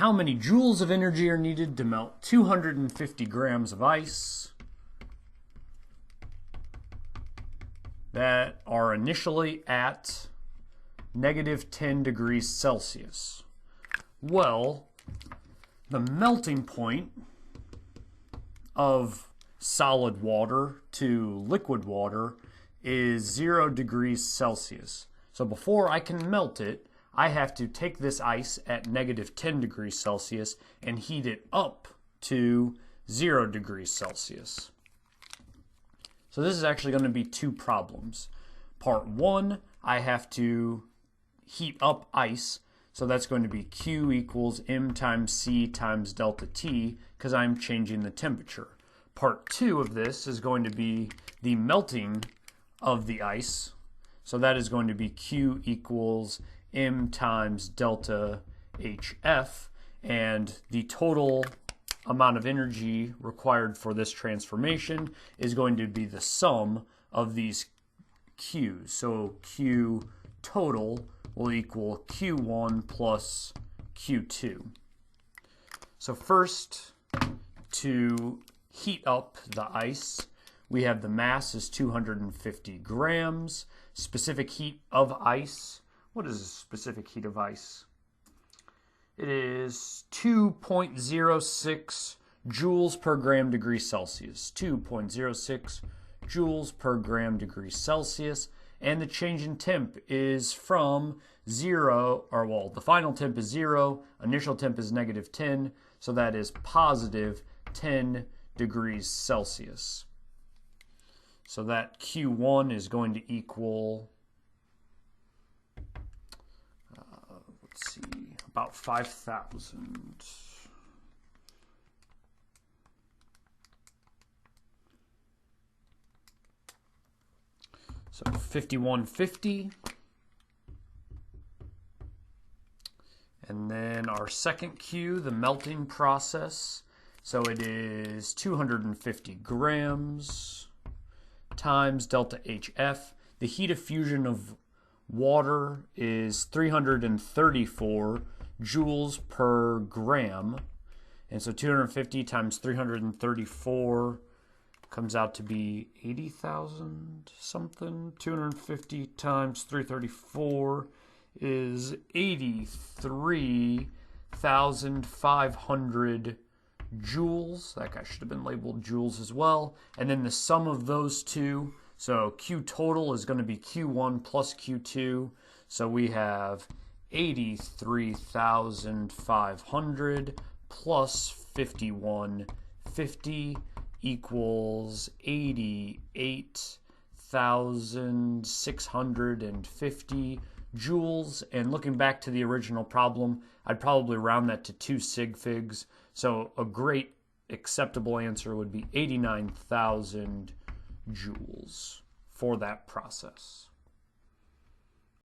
how many joules of energy are needed to melt 250 grams of ice that are initially at -10 degrees Celsius? Well, the melting point of solid water to liquid water is 0 degrees Celsius. So before I can melt it, I have to take this ice at -10 degrees Celsius and heat it up to 0 degrees Celsius. So this is actually going to be two problems. Part one, I have to heat up ice. So that's going to be Q equals M times C times delta T because I'm changing the temperature. Part two of this is going to be the melting of the ice. So that is going to be Q equals M times delta HF, and the total amount of energy required for this transformation is going to be the sum of these Q's. So Q total will equal Q1 plus Q2. So first, to heat up the ice, we have the mass is 250 grams. Specific heat of ice. What is the specific heat of ice? It is 2.06 joules per gram degree Celsius. 2.06 joules per gram degree Celsius. And the change in temp is from 0, or well, the final temp is 0, initial temp is -10, so that is positive 10 degrees Celsius. So that Q1 is going to equal, let's see, about 5,000. So 5150. And then our second Q, the melting process. So it is 250 grams times delta HF. The heat of fusion of water is 334 joules per gram. And so 250 times 334 comes out to be 80,000 something. 250 times 334 is 83,500 joules. That guy should have been labeled joules as well. And then the sum of those two, so Q total is going to be Q1 plus Q2. So we have 83,500 plus 5150 equals 88,650 joules. And looking back to the original problem, I'd probably round that to 2 sig figs. So a great acceptable answer would be 89,000 joules for that process.